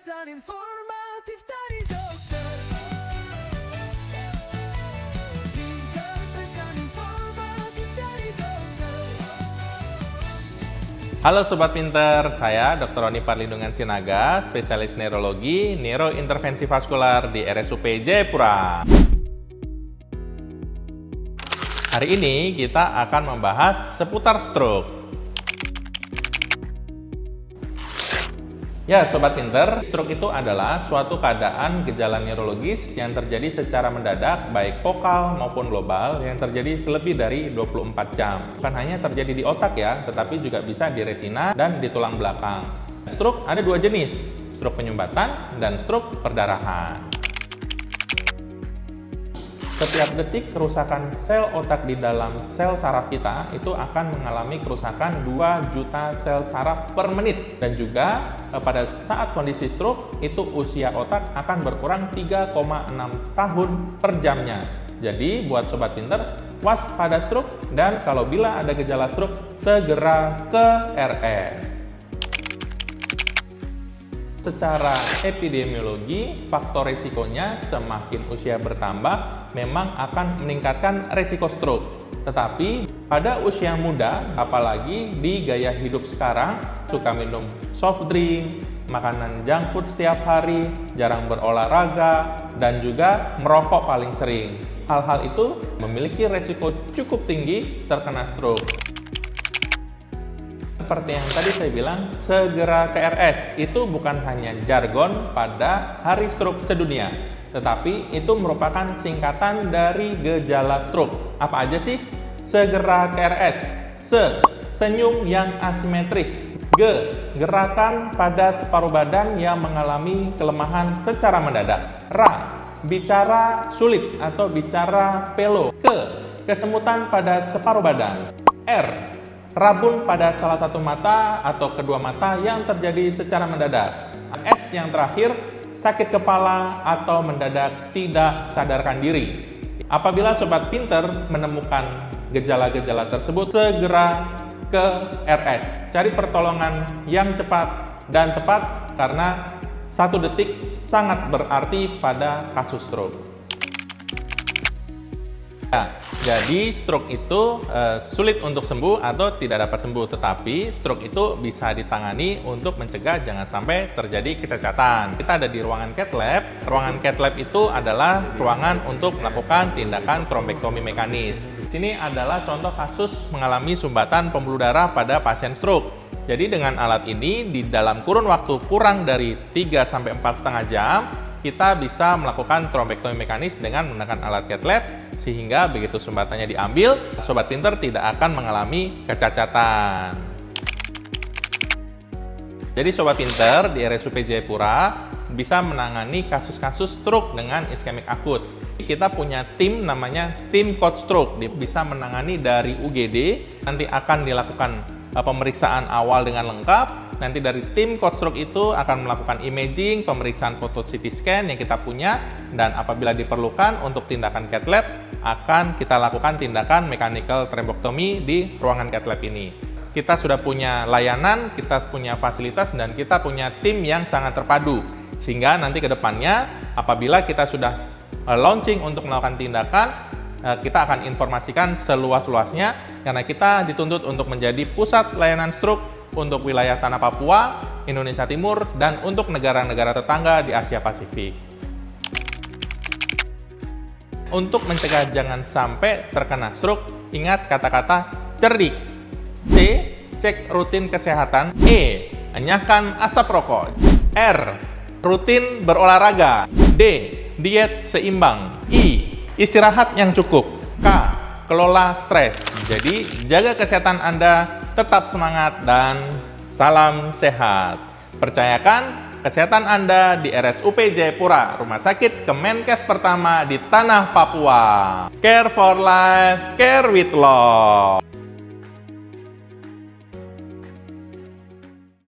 pesan informatif dari dokter. Pintar pesan informatif dari dokter. Halo Sobat Pinter, saya Dr. Roni Parlindungan Sinaga, spesialis neurologi, neurointervensi vaskular di RSUP Jayapura. Hari ini kita akan membahas seputar stroke. Ya Sobat Pinter, stroke itu adalah suatu keadaan gejala neurologis yang terjadi secara mendadak, baik vokal maupun global, yang terjadi selebih dari 24 jam. Bukan hanya terjadi di otak ya, tetapi juga bisa di retina dan di tulang belakang. Stroke ada dua jenis, stroke penyumbatan dan stroke perdarahan. Setiap detik kerusakan sel otak di dalam sel saraf kita itu akan mengalami kerusakan 2 juta sel saraf per menit. Dan juga pada saat kondisi stroke itu usia otak akan berkurang 3,6 tahun per jamnya. Jadi buat Sobat Pinter, waspada stroke dan kalau bila ada gejala stroke segera ke RS. Secara epidemiologi, faktor risikonya semakin usia bertambah memang akan meningkatkan risiko stroke. Tetapi pada usia muda, apalagi di gaya hidup sekarang, suka minum soft drink, makanan junk food setiap hari, jarang berolahraga, dan juga merokok paling sering. Hal-hal itu memiliki risiko cukup tinggi terkena stroke. Seperti yang tadi saya bilang, segera ke RS itu bukan hanya jargon pada Hari Stroke Sedunia, tetapi itu merupakan singkatan dari gejala stroke. Apa aja sih? Segera ke RS. Senyum yang asimetris. Gerakan pada separuh badan yang mengalami kelemahan secara mendadak. Bicara sulit atau bicara pelo. Kesemutan pada separuh badan. Rabun pada salah satu mata atau kedua mata yang terjadi secara mendadak. S yang terakhir, sakit kepala atau mendadak tidak sadarkan diri. Apabila Sobat Pinter menemukan gejala-gejala tersebut, segera ke RS. Cari pertolongan yang cepat dan tepat karena 1 detik sangat berarti pada kasus stroke. Nah, jadi stroke itu sulit untuk sembuh atau tidak dapat sembuh, tetapi stroke itu bisa ditangani untuk mencegah jangan sampai terjadi kecacatan. Kita ada di ruangan cath lab. Ruangan cath lab itu adalah ruangan untuk melakukan tindakan trombektomi mekanis. Sini adalah contoh kasus mengalami sumbatan pembuluh darah pada pasien stroke. Jadi dengan alat ini di dalam kurun waktu kurang dari 3-4,5 jam kita bisa melakukan trombektomi mekanis dengan menggunakan alat cath lab, sehingga begitu sumbatannya diambil, Sobat Pinter tidak akan mengalami kecacatan. Jadi Sobat Pinter di RSUP Jayapura bisa menangani kasus-kasus stroke dengan iskemik akut. Kita punya tim namanya tim coach stroke, dia bisa menangani dari UGD, nanti akan dilakukan pemeriksaan awal dengan lengkap. Nanti dari tim coach stroke itu akan melakukan imaging, pemeriksaan foto CT scan yang kita punya, dan apabila diperlukan untuk tindakan cath lab, akan kita lakukan tindakan mechanical thrombectomy di ruangan cath lab ini. Kita sudah punya layanan, kita punya fasilitas, dan kita punya tim yang sangat terpadu. Sehingga nanti ke depannya, apabila kita sudah launching untuk melakukan tindakan, kita akan informasikan seluas-luasnya, karena kita dituntut untuk menjadi pusat layanan stroke untuk wilayah Tanah Papua, Indonesia Timur, dan untuk negara-negara tetangga di Asia Pasifik. Untuk mencegah jangan sampai terkena stroke, ingat kata-kata cerdik. C. Cek rutin kesehatan. E. Enyahkan asap rokok. R. Rutin berolahraga. D. Diet seimbang. I. Istirahat yang cukup. K. Kelola stres. Jadi, jaga kesehatan Anda, tetap semangat, dan salam sehat. Percayakan kesehatan Anda di RSUP Jayapura, Rumah Sakit Kemenkes pertama di Tanah Papua. Care for life, care with love.